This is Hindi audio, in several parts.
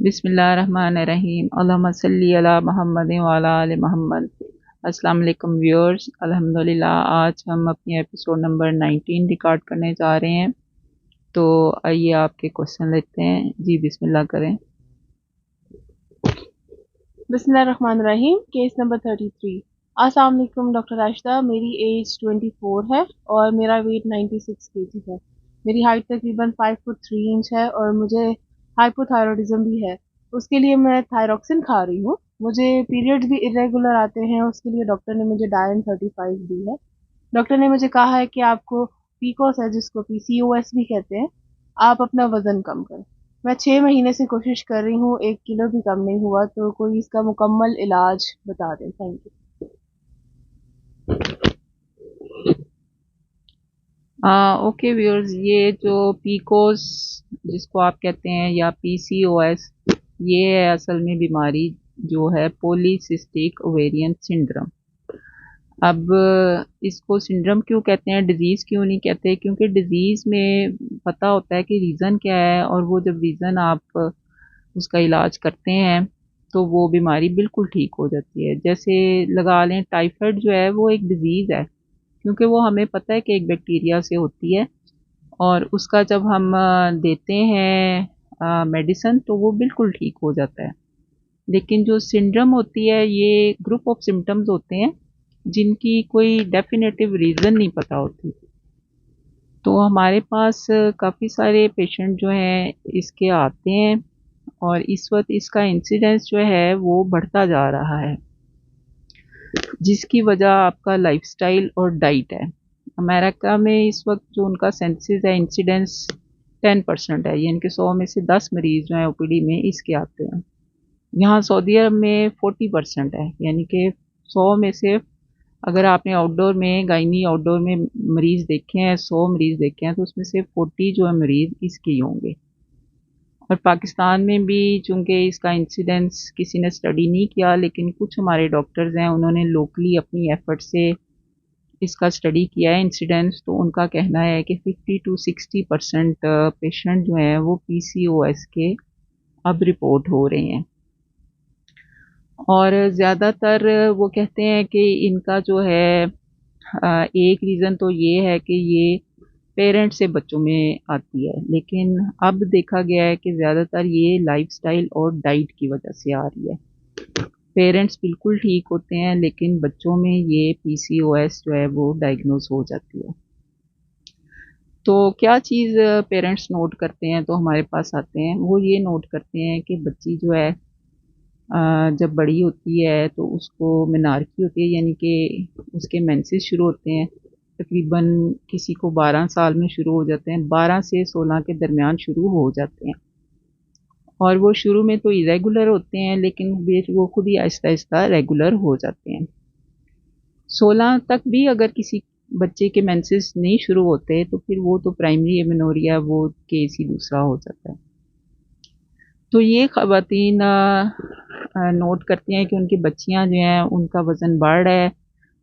बिस्मिल्लाहिर्रहमानिर्रहीम अल्लाहुम्मा सल्ली अला मुहम्मद व अला आलि मुहम्मद। अस्सलाम वालेकुम व्यूअर्स, अल्हम्दुलिल्लाह आज हम अपनी एपिसोड नंबर 19 रिकॉर्ड करने जा रहे हैं। तो आइए आपके क्वेश्चन लेते हैं जी, बिस्मिल्लाह करें। बिस्मिल्लाहिर्रहमानिर्रहीम। Case number 33। अस्सलाम वालेकुम डॉक्टर राशिदा, मेरी एज 24 है और मेरा वेट 96 केजी है। मेरी हाइट तकरीबन 5 फुट 3 इंच है और मुझे हाइपोथायरॉयडिज्म भी है। उसके लिए मैं थायरॉक्सिन खा रही हूँ। मुझे पीरियड्स भी इरेगुलर आते हैं, उसके लिए डॉक्टर ने मुझे डायन 35 दी है। डॉक्टर ने मुझे कहा है कि आपको पीकोस है, जिसको पीसीओएस भी कहते हैं, आप अपना वजन कम करें। मैं 6 महीने से कोशिश कर रही हूँ, 1 किलो भी कम नहीं हुआ, तो कोई इसका मुकम्मल इलाज बता दें। Thank you. ओके व्यूअर्स, ये जो पीकोस जिसको आप कहते हैं या पीसीओएस, ये है असल में बीमारी जो है पॉलीसिस्टिक ओवेरियन सिंड्रोम। अब इसको सिंड्रोम क्यों कहते हैं, डिजीज़ क्यों नहीं कहते? क्योंकि डिजीज़ में पता होता है कि रीज़न क्या है, और वो जब रीज़न आप उसका इलाज करते हैं तो वो बीमारी बिल्कुल ठीक हो जाती है। जैसे लगा लें टाइफाइड जो है वो एक डिजीज़ है, क्योंकि वो हमें पता है कि एक बैक्टीरिया से होती है, और उसका जब हम देते हैं मेडिसिन तो वो बिल्कुल ठीक हो जाता है। लेकिन जो सिंड्रोम होती है ये ग्रुप ऑफ सिम्टम्स होते हैं जिनकी कोई डेफिनेटिव रीज़न नहीं पता होती। तो हमारे पास काफ़ी सारे पेशेंट जो हैं इसके आते हैं, और इस वक्त इसका इंसिडेंस जो है वो बढ़ता जा रहा है, जिसकी वजह आपका लाइफस्टाइल और डाइट है। अमेरिका में इस वक्त जो उनका सेंसिस है, इंसिडेंस 10% है, यानी कि 100 में से 10 मरीज जो हैं ओपीडी में इसके आते हैं। यहाँ सऊदी अरब में 40% है, यानी कि 100 में से अगर आपने आउटडोर में गायनी आउटडोर में मरीज देखे हैं, 100 मरीज देखे हैं, तो उसमें से 40 जो है मरीज इसके ही होंगे। और पाकिस्तान में भी चूँकि इसका इंसिडेंस किसी ने स्टडी नहीं किया, लेकिन कुछ हमारे डॉक्टर्स हैं उन्होंने लोकली अपनी एफर्ट से इसका स्टडी किया है इंसिडेंस, तो उनका कहना है कि 50 to 60% पेशेंट जो हैं वो पीसीओएस के अब रिपोर्ट हो रहे हैं। और ज़्यादातर वो कहते हैं कि इनका जो है एक रीज़न तो ये है कि ये पेरेंट्स से बच्चों में आती है, लेकिन अब देखा गया है कि ज़्यादातर ये लाइफस्टाइल और डाइट की वजह से आ रही है। पेरेंट्स बिल्कुल ठीक होते हैं, लेकिन बच्चों में ये पीसीओएस जो है वो डायग्नोज हो जाती है। तो क्या चीज़ पेरेंट्स नोट करते हैं तो हमारे पास आते हैं, वो ये नोट करते हैं कि बच्ची जो है जब बड़ी होती है तो उसको मेनार्की होती है, यानी कि उसके मेंसेस शुरू होते हैं। तकरीबन किसी को 12 साल में शुरू हो जाते हैं, 12 से 16 के दरमियान शुरू हो जाते हैं, और वो शुरू में तो इरेगुलर होते हैं, लेकिन वो खुद ही आहिस्ता आहिस्ता रेगुलर हो जाते हैं। 16 तक भी अगर किसी बच्चे के मेंसेस नहीं शुरू होते तो फिर वो तो प्राइमरी एमेनोरिया, वो केस ही दूसरा हो जाता है। तो ये ख़वातीन नोट करती हैं कि उनकी बच्चियां जो हैं उनका वज़न बढ़ रहा है,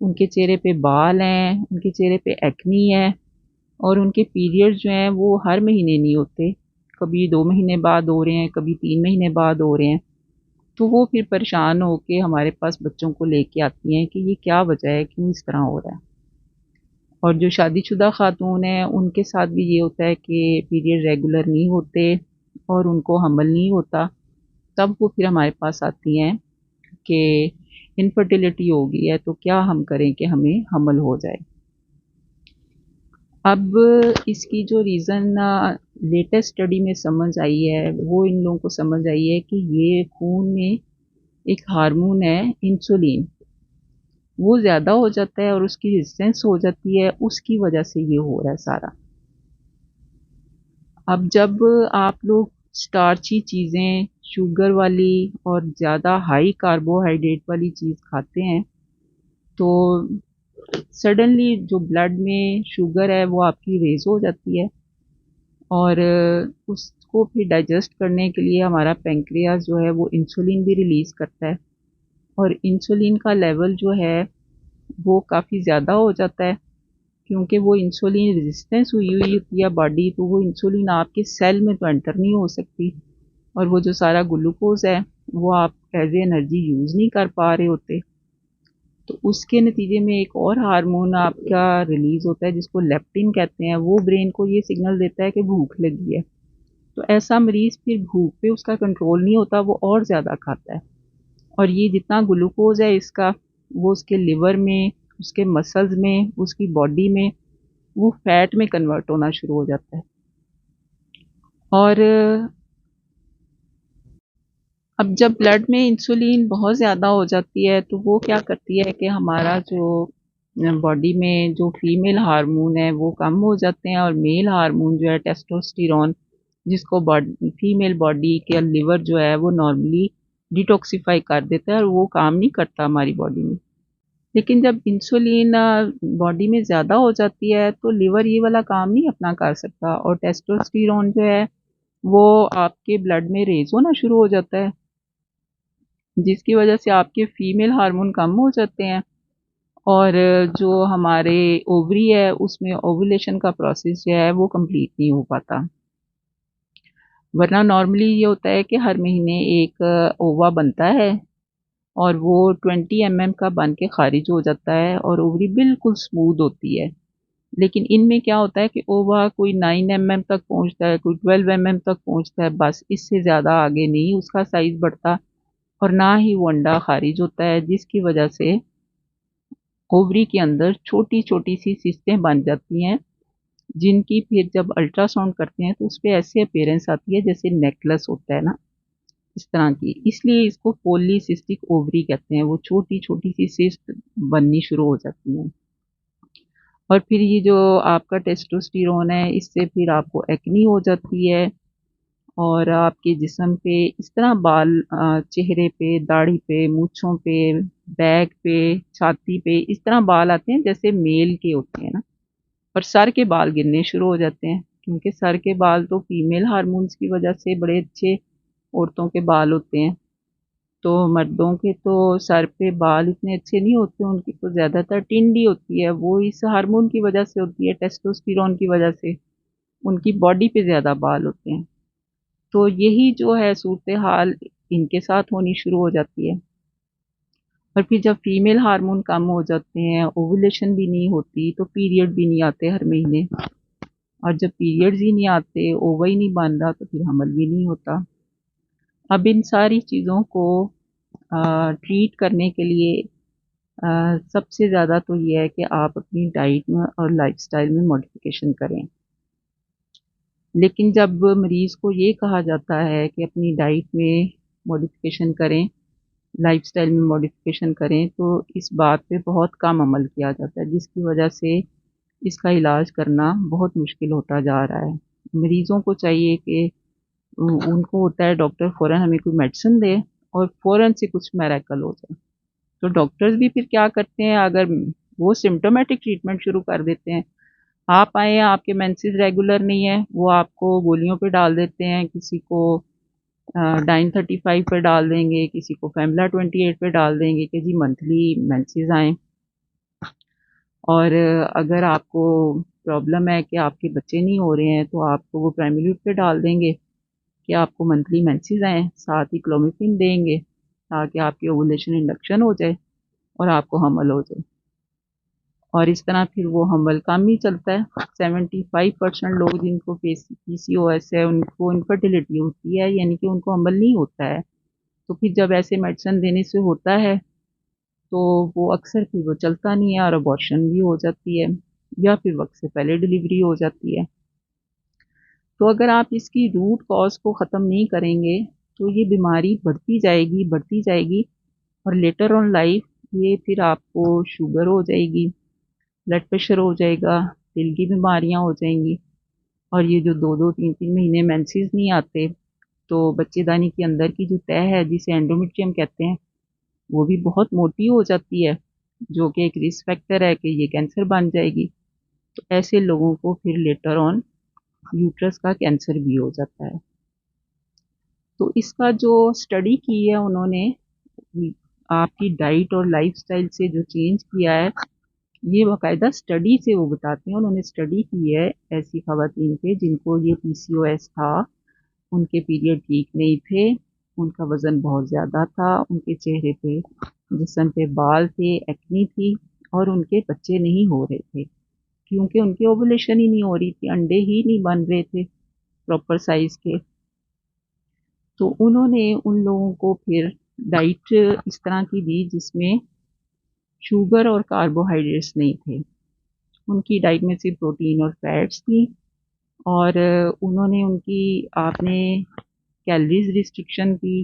उनके चेहरे पे बाल हैं, उनके चेहरे पे एक्नी है, और उनके पीरियड्स जो हैं वो हर महीने नहीं होते, कभी 2 महीने बाद हो रहे हैं, कभी 3 महीने बाद हो रहे हैं। तो वो फिर परेशान होके हमारे पास बच्चों को लेके आती हैं कि ये क्या वजह है, क्यों इस तरह हो रहा है। और जो शादीशुदा खातून हैं उनके साथ भी ये होता है कि पीरियड रेगुलर नहीं होते और उनको हमल नहीं होता, तब वो फिर हमारे पास आती हैं कि इनफर्टिलिटी हो गई है, तो क्या हम करें कि हमें हमल हो जाए। अब इसकी जो रीज़न लेटेस्ट स्टडी में समझ आई है, वो इन लोगों को समझ आई है कि ये खून में एक हार्मोन है इंसुलिन, वो ज़्यादा हो जाता है और उसकी रेजिस्टेंस हो जाती है, उसकी वजह से ये हो रहा है सारा। अब जब आप लोग स्टार्ची चीज़ें, शुगर वाली और ज़्यादा हाई कार्बोहाइड्रेट वाली चीज़ खाते हैं, तो सडनली जो ब्लड में शुगर है वो आपकी रेज़ हो जाती है, और उसको फिर डाइजेस्ट करने के लिए हमारा पेंक्रियास जो है वो इंसुलिन भी रिलीज़ करता है, और इंसुलिन का लेवल जो है वो काफ़ी ज़्यादा हो जाता है, क्योंकि वो इंसुलिन रेजिस्टेंस हुई हुई होती है बॉडी, तो वो इंसुलिन आपके सेल में तो एंटर नहीं हो सकती, और वो जो सारा ग्लूकोज है वो आप एज ए एनर्जी यूज़ नहीं कर पा रहे होते। तो उसके नतीजे में एक और हार्मोन आपका रिलीज होता है जिसको लेप्टिन कहते हैं, वो ब्रेन को ये सिग्नल देता है कि भूख लगी है। तो ऐसा मरीज फिर भूख पे उसका कंट्रोल नहीं होता, वो और ज़्यादा खाता है, और ये जितना ग्लूकोज है इसका वो उसके लिवर में, उसके मसल्स में, उसकी बॉडी में वो फैट में कन्वर्ट होना शुरू हो जाता है। और अब जब ब्लड में इंसुलिन बहुत ज़्यादा हो जाती है तो वो क्या करती है कि हमारा जो बॉडी में जो फीमेल हार्मोन है वो कम हो जाते हैं, और मेल हार्मोन जो है टेस्टोस्टेरोन, जिसको बॉडी फीमेल बॉडी के लिवर जो है वो नॉर्मली डिटॉक्सिफाई कर देता है और वो काम नहीं करता हमारी बॉडी में। लेकिन जब इंसुलिन बॉडी में ज़्यादा हो जाती है तो लिवर ये वाला काम नहीं अपना कर सकता, और टेस्टोस्टेरोन जो है वो आपके ब्लड में रेज होना शुरू हो जाता है, जिसकी वजह से आपके फीमेल हार्मोन कम हो जाते हैं, और जो हमारे ओवरी है उसमें ओवुलेशन का प्रोसेस जो है वो कंप्लीट नहीं हो पाता। वरना नॉर्मली ये होता है कि हर महीने एक ओवा बनता है और वो 20 mm का बन के खारिज हो जाता है और ओवरी बिल्कुल स्मूथ होती है। लेकिन इनमें क्या होता है कि ओवा कोई 9 mm तक पहुंचता है, कोई 12 mm तक पहुंचता है, बस इससे ज़्यादा आगे नहीं उसका साइज बढ़ता, और ना ही वो अंडा खारिज होता है, जिसकी वजह से ओवरी के अंदर छोटी छोटी सी सिस्टें बन जाती हैं, जिनकी फिर जब अल्ट्रासाउंड करते हैं तो उस पे ऐसी अपीयरेंस आती है जैसे नेकलेस होता है ना, इस तरह की। इसलिए इसको पॉलीसिस्टिक ओवरी कहते हैं, वो छोटी छोटी सी सिस्ट बननी शुरू हो जाती हैं। और फिर ये जो आपका टेस्टोस्टेरोन है इससे फिर आपको एक्नी हो जाती है, और आपके जिस्म पे इस तरह बाल, चेहरे पे, दाढ़ी पे, मूंछों पे, बैक पे, छाती पे इस तरह बाल आते हैं जैसे मेल के होते हैं ना। और सर के बाल गिरने शुरू हो जाते हैं, क्योंकि सर के बाल तो फीमेल हार्मोन्स की वजह से बड़े अच्छे औरतों के बाल होते हैं। तो मर्दों के तो सर पे बाल इतने अच्छे नहीं होते, उनकी तो ज़्यादातर टिंडी होती है, वो इस हार्मोन की वजह से होती है, टेस्टोस्टेरोन की वजह से उनकी बॉडी पे ज़्यादा बाल होते हैं। तो यही जो है सूरत हाल इनके साथ होनी शुरू हो जाती है। और फिर जब फीमेल हार्मोन कम हो जाते हैं, ओवुलेशन भी नहीं होती, तो पीरियड भी नहीं आते हर महीने, और जब पीरियड्स ही नहीं आते, ओवा ही नहीं बन रहा, तो फिर हमल भी नहीं होता। अब इन सारी चीज़ों को ट्रीट करने के लिए सबसे ज़्यादा तो ये है कि आप अपनी डाइट में और लाइफस्टाइल में मॉडिफिकेशन करें। लेकिन जब मरीज़ को ये कहा जाता है कि अपनी डाइट में मॉडिफिकेशन करें, लाइफस्टाइल में मॉडिफिकेशन करें, तो इस बात पे बहुत कम अमल किया जाता है, जिसकी वजह से इसका इलाज करना बहुत मुश्किल होता जा रहा है। मरीज़ों को चाहिए कि उनको होता है डॉक्टर फ़ौरन हमें कोई मेडिसिन दे और फ़ौरन से कुछ मिरेकल हो जाए। तो डॉक्टर्स भी फिर क्या करते हैं, अगर वो सिम्प्टोमेटिक ट्रीटमेंट शुरू कर देते हैं, आप आए हैं आपके मेंसेस रेगुलर नहीं है, वो आपको गोलियों पे डाल देते हैं, किसी को डाइन 35 पे डाल देंगे, किसी को फैमला 28 पे डाल देंगे कि जी मंथली मेंसेस आए। और अगर आपको प्रॉब्लम है कि आपके बच्चे नहीं हो रहे हैं तो आपको वो प्राइमरी पे डाल देंगे कि आपको मंथली मेंसेस आए, साथ ही क्लोमिफिन देंगे ताकि आपकी ओवुलेशन इंडक्शन हो जाए और आपको हमल हो जाए। और इस तरह फिर वो हमल कम ही चलता है। 75% लोग जिनको पीसीओएस है उनको इनफर्टिलिटी होती है, यानी कि उनको हमल नहीं होता है। तो फिर जब ऐसे मेडिसिन देने से होता है तो वो अक्सर फिर वो चलता नहीं है और अबॉर्शन भी हो जाती है, या फिर वक्त से पहले डिलीवरी हो जाती है। तो अगर आप इसकी रूट कॉज को ख़त्म नहीं करेंगे तो ये बीमारी बढ़ती जाएगी, और लेटर ऑन लाइफ ये फिर आपको शुगर हो जाएगी, ब्लड प्रेशर हो जाएगा, दिल की बीमारियां हो जाएंगी। और ये जो 2-2 3-3 महीने मेंसेस नहीं आते, तो बच्चेदानी के अंदर की जो तह है जिसे एंडोमेट्रियम कहते हैं वो भी बहुत मोटी हो जाती है, जो कि एक रिस्क फैक्टर है कि ये कैंसर बन जाएगी। तो ऐसे लोगों को फिर लेटर ऑन यूट्रस का कैंसर भी हो जाता है। तो इसका जो स्टडी की है उन्होंने, आपकी डाइट और लाइफस्टाइल से जो चेंज किया है, ये बाकायदा स्टडी से वो बताते हैं। उन्होंने स्टडी की है ऐसी खवातीन पे जिनको ये पीसीओएस था, उनके पीरियड ठीक नहीं थे, उनका वज़न बहुत ज़्यादा था, उनके चेहरे पे जिस्म पे बाल थे, एक्नी थी और उनके बच्चे नहीं हो रहे थे क्योंकि उनकी ओवुलेशन ही नहीं हो रही थी, अंडे ही नहीं बन रहे थे प्रॉपर साइज़ के। तो उन्होंने उन लोगों को फिर डाइट इस तरह की दी जिसमें शुगर और कार्बोहाइड्रेट्स नहीं थे। उनकी डाइट में सिर्फ प्रोटीन और फैट्स थी और उन्होंने उनकी आपने कैलोरीज रिस्ट्रिक्शन की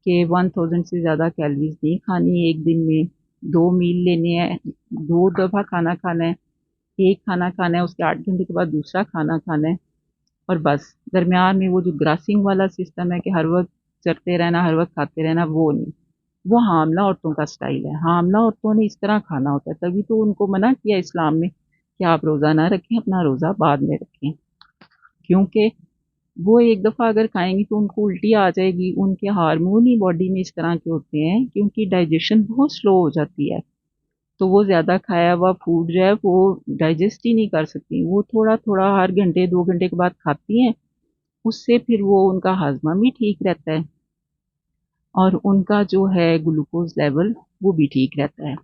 कि 1000 से ज़्यादा कैलोरीज नहीं खानी है एक दिन में, 2 मील लेने हैं, 2 दफ़ा खाना खाना है, एक खाना खाना है, उसके 8 घंटे के बाद दूसरा खाना खाना है और बस। दरमियान में वो जो ग्रासिंग वाला सिस्टम है कि हर वक्त चरते रहना, हर वक्त खाते रहना, वो नहीं। वो हामला औरतों का स्टाइल है। हामला औरतों ने इस तरह खाना होता है, तभी तो उनको मना किया इस्लाम में कि आप रोज़ा ना रखें, अपना रोज़ा बाद में रखें। क्योंकि वो एक दफ़ा अगर खाएँगी तो उनको उल्टी आ जाएगी, उनके हार्मोन ही बॉडी में इस तरह के होते हैं कि उनकी डाइजेशन बहुत स्लो हो जाती है। तो वो ज़्यादा खाया हुआ फूड जो है वो डाइजेस्ट ही नहीं कर सकती। वो थोड़ा-थोड़ा हर घंटे 2 घंटे के बाद खाती हैं, उससे फिर वो उनका हाज़मा भी ठीक रहता है और उनका जो है ग्लूकोज़ लेवल वो भी ठीक रहता है।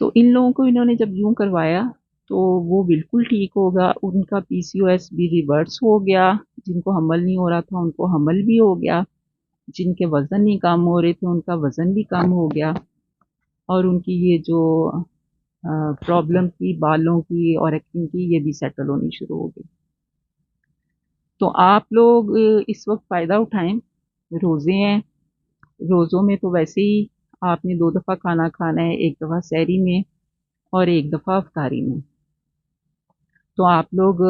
तो इन लोगों को इन्होंने जब यूँ करवाया तो वो बिल्कुल ठीक होगा, उनका पीसीओएस भी रिवर्स हो गया, जिनको हमल नहीं हो रहा था उनको हमल भी हो गया, जिनके वज़न नहीं कम हो रहे थे उनका वज़न भी कम हो गया और उनकी ये जो प्रॉब्लम थी बालों की और एक्ने की ये भी सेटल होनी शुरू हो गई। तो आप लोग इस वक़्त फ़ायदा उठाएँ, रोज़े हैं, रोज़ों में तो वैसे ही आपने 2 दफ़ा खाना खाना है, 1 दफ़ा सहरी में और 1 दफ़ा इफ्तारी में। तो आप लोग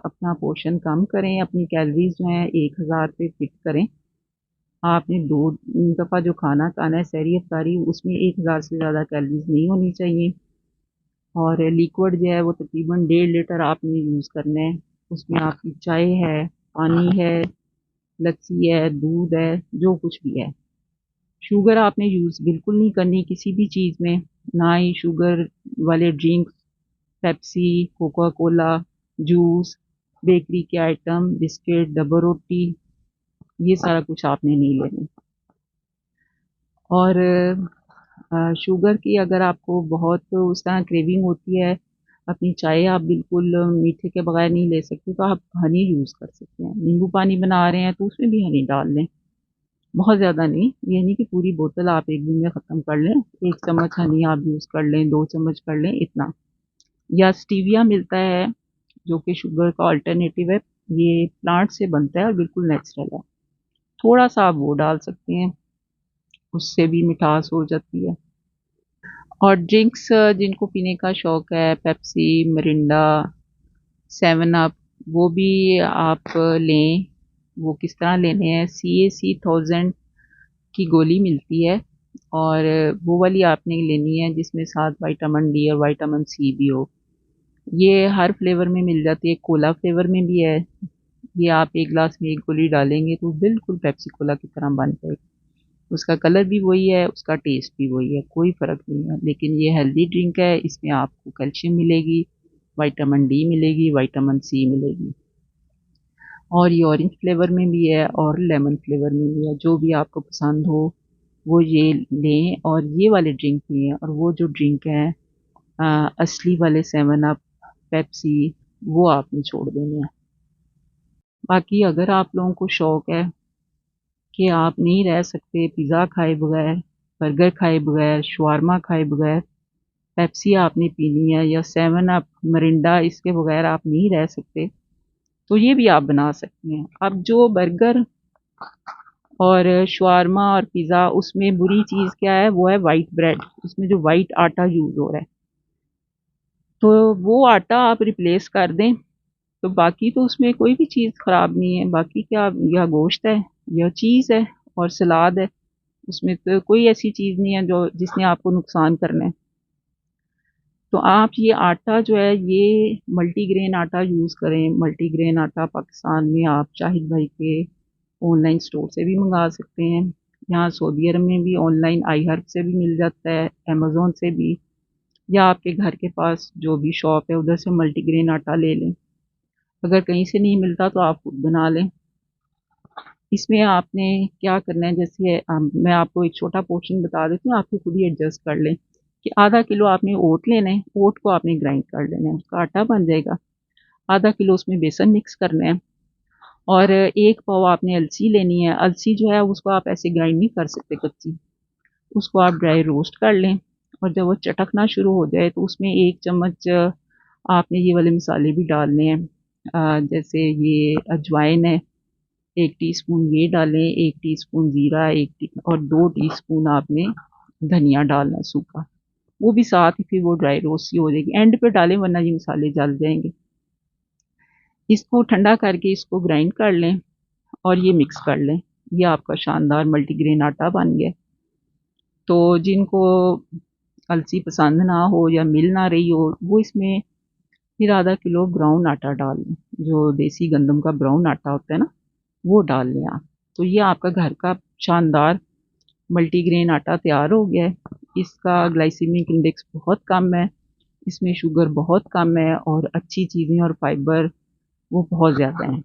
अपना पोर्शन कम करें, अपनी कैलोरीज़ जो हैं 1000 पे फिट करें। आपने 2 दफ़ा जो खाना खाना है सहरी इफ्तारी उसमें 1000 से ज़्यादा कैलोरीज़ नहीं होनी चाहिए और लिक्विड जो है वो तकरीबन 1.5 लीटर आपने यूज़ करना है। उसमें आपकी चाय है, पानी है, लस्सी है, दूध है, जो कुछ भी है। शुगर आपने यूज़ बिल्कुल नहीं करनी किसी भी चीज़ में, ना ही शुगर वाले drinks, Pepsi, Coca Cola, juice, bakery के आइटम, बिस्किट, डबल रोटी, ये सारा कुछ आपने नहीं लेना। और शुगर की अगर आपको बहुत उस तरह क्रेविंग होती है, अपनी चाय आप बिल्कुल मीठे के बगैर नहीं ले सकते तो आप हनी यूज़ कर सकते हैं। नींबू पानी बना रहे हैं तो उसमें भी हनी डाल लें, बहुत ज़्यादा नहीं, ये नहीं कि पूरी बोतल आप एक दिन में ख़त्म कर लें। 1 चम्मच हनी आप यूज़ कर लें, 2 चम्मच कर लें, इतना। या स्टीविया मिलता है जो कि शुगर का अल्टरनेटिव है, ये प्लांट से बनता है और बिल्कुल नेचुरल है। थोड़ा-सा आप वो डाल सकते हैं, उससे भी मिठास हो जाती है। और ड्रिंक्स जिनको पीने का शौक है, पेप्सी, मिरिंडा, 7 अप, वो भी आप लें। वो किस तरह लेने हैं, CAC 1000 की गोली मिलती है और वो वाली आपने लेनी है जिसमें साथ विटामिन डी और विटामिन सी भी हो। ये हर फ्लेवर में मिल जाती है, कोला फ्लेवर में भी है। ये आप 1 ग्लास में 1 गोली डालेंगे तो बिल्कुल पेप्सी कोला की तरह बन जाएगी। उसका कलर भी वही है, उसका टेस्ट भी वही है, कोई फ़र्क नहीं है। लेकिन ये हेल्दी ड्रिंक है, इसमें आपको कैल्शियम मिलेगी, विटामिन डी मिलेगी, विटामिन सी मिलेगी। और ये ऑरेंज फ्लेवर में भी है और लेमन फ्लेवर में भी है, जो भी आपको पसंद हो वो ये लें और ये वाले ड्रिंक पिएँ और वो जो ड्रिंक है असली वाले 7 अप, पेप्सी, वो आपने छोड़ देने हैं। बाकी अगर आप लोगों को शौक है कि आप नहीं रह सकते पिज़्ज़ा खाए बगैर, बर्गर खाए बगैर, शवारमा खाए बगैर, पेप्सी आपने पीनी है या 7 अप, मिरिंडा इसके बगैर आप नहीं रह सकते, तो ये भी आप बना सकते हैं। अब जो बर्गर और शवारमा और पिज़्ज़ा उसमें बुरी चीज़ क्या है वो है व्हाइट ब्रेड, उसमें जो व्हाइट आटा यूज़ हो रहा है। तो वो आटा आप रिप्लेस कर दें, तो बाकी तो उसमें कोई भी चीज़ ख़राब नहीं है। बाकी क्या या गोश्त है या चीज़ है और सलाद है, उसमें तो कोई ऐसी चीज़ नहीं है जो जिसने आपको नुकसान करना है। तो आप ये आटा जो है ये मल्टीग्रेन आटा यूज़ करें। मल्टीग्रेन आटा पाकिस्तान में आप शाहिद भाई के ऑनलाइन स्टोर से भी मंगा सकते हैं। यहाँ सऊदी अरब में भी ऑनलाइन iHerb से भी मिल जाता है, अमेज़न से भी, या आपके घर के पास जो भी शॉप है उधर से मल्टीग्रेन आटा ले लें। अगर कहीं से नहीं मिलता तो आप खुद बना लें। इसमें आपने क्या करना है, जैसे मैं आपको एक छोटा पोर्शन बता देती हूँ, आपको खुद ही एडजस्ट कर लें कि आधा किलो आपने ओट लेना है, ओट को आपने ग्राइंड कर लेना है, उसका आटा बन जाएगा। आधा किलो उसमें बेसन मिक्स करना है और एक पाव आपने अलसी लेनी है। अलसी जो है उसको आप ऐसे ग्राइंड नहीं कर सकते कच्ची, उसको आप ड्राई रोस्ट कर लें और जब वो चटकना शुरू हो जाए तो उसमें एक चम्मच आपने ये वाले मसाले भी डालने हैं। जैसे ये अजवाइन है, 1 टीस्पून ये डालें, 1 टीस्पून जीरा, और 2 टीस्पून आपने धनिया डालना सूखा, वो भी साथ ही फिर वो ड्राई रोस्ट ही हो जाएगी। एंड पे डालें वरना ये मसाले जल जाएंगे। इसको ठंडा करके इसको ग्राइंड कर लें और ये मिक्स कर लें। ये आपका शानदार मल्टीग्रेन आटा बन गया। तो जिनको अलसी पसंद ना हो या मिल ना रही हो, वो इसमें फिर आधा किलो ब्राउन आटा डाल लें, जो देसी गंदम का ब्राउन आटा होता है ना, वो डाल लें आप। तो ये आपका घर का शानदार मल्टीग्रेन आटा तैयार हो गया है। इसका ग्लाइसीमिक इंडेक्स बहुत कम है, इसमें शुगर बहुत कम है और अच्छी चीज़ें और फाइबर वो बहुत ज़्यादा हैं।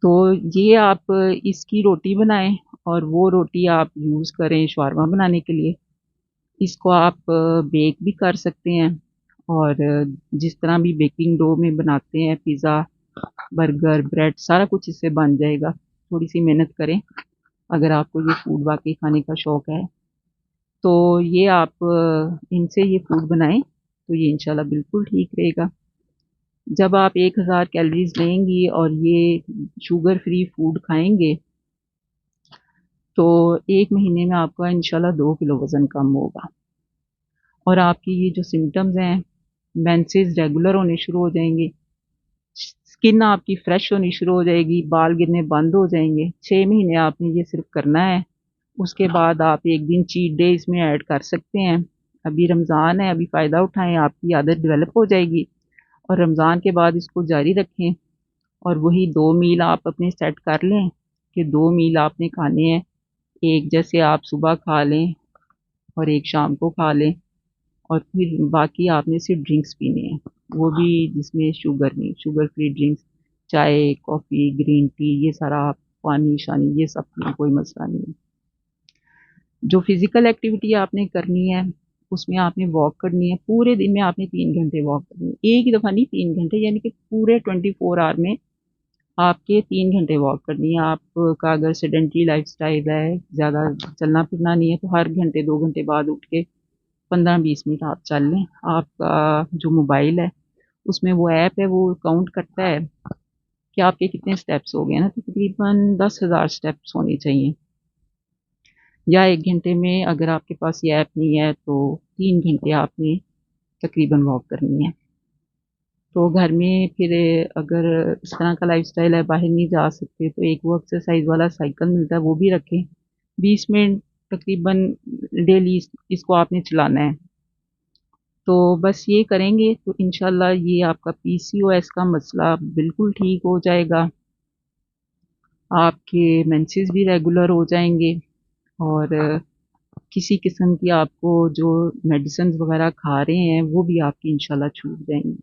तो ये आप इसकी रोटी बनाएं और वो रोटी आप यूज़ करें शवारमा बनाने के लिए। इसको आप बेक भी कर सकते हैं और जिस तरह भी बेकिंग डो में बनाते हैं, पिज़्ज़ा, बर्गर, ब्रेड, सारा कुछ इससे बन जाएगा। थोड़ी सी मेहनत करें अगर आपको ये फूड वाकई खाने का शौक़ है। तो ये आप इनसे ये फूड बनाएं तो ये इंशाल्लाह बिल्कुल ठीक रहेगा। जब आप 1000 कैलोरीज लेंगी और ये शुगर फ्री फूड खाएंगे तो 1 महीने में आपका इंशाल्लाह 2 किलो वज़न कम होगा और आपकी ये जो सिम्टम्स हैं, मेंसेस रेगुलर होने शुरू हो जाएंगे, स्किन आपकी फ्रेश होनी शुरू हो जाएगी, बाल गिरने बंद हो जाएंगे। 6 महीने आपने ये सिर्फ करना है। उसके बाद आप एक दिन चीट डे इसमें ऐड कर सकते हैं। अभी रमज़ान है, अभी फ़ायदा उठाएं, आपकी आदत डेवलप हो जाएगी और रमज़ान के बाद इसको जारी रखें। और वही 2 मील आप अपने सेट कर लें कि 2 मील आपने खाने हैं। एक जैसे आप सुबह खा लें और एक शाम को खा लें और फिर बाकी आपने सिर्फ ड्रिंक्स पीने हैं, वो भी जिसमें शुगर नहीं, शुगर फ्री ड्रिंक्स, चाय, कॉफ़ी, ग्रीन टी, ये सारा आप पानी शानी ये सब में कोई मसला नहीं है। जो फिज़िकल एक्टिविटी आपने करनी है उसमें आपने वॉक करनी है। पूरे दिन में आपने 3 घंटे वॉक करनी है, एक ही दफ़ा नहीं 3 घंटे, यानी कि पूरे 24 आवर में आपके 3 घंटे वॉक करनी है। आपका अगर सेडेंटरी लाइफस्टाइल है, ज़्यादा चलना फिरना नहीं है, तो हर घंटे 2 घंटे बाद उठ के 15-20 मिनट आप चल लें। आपका जो मोबाइल है उसमें वो ऐप है, वो काउंट करता है कि आपके कितने स्टेप्स हो गए ना, तो तकरीबन 10,000 स्टेप्स होने चाहिए। या 1 घंटे में अगर आपके पास ये ऐप नहीं है तो 3 घंटे आपने तकरीबन वॉक करनी है। तो घर में फिर अगर इस तरह का लाइफस्टाइल है, बाहर नहीं जा सकते, तो एक वो एक्सरसाइज वाला साइकिल मिलता है, वो भी रखें। 20 मिनट तकरीबन डेली इसको आपने चलाना है। तो बस ये करेंगे तो इंशाल्लाह ये आपका पीसीओएस का मसला बिल्कुल ठीक हो जाएगा। आपके मेंसेस भी रेगुलर हो जाएंगे और किसी किस्म की आपको जो मेडिसिन वगैरह खा रहे हैं वो भी आपकी इंशाल्लाह छूट जाएंगी।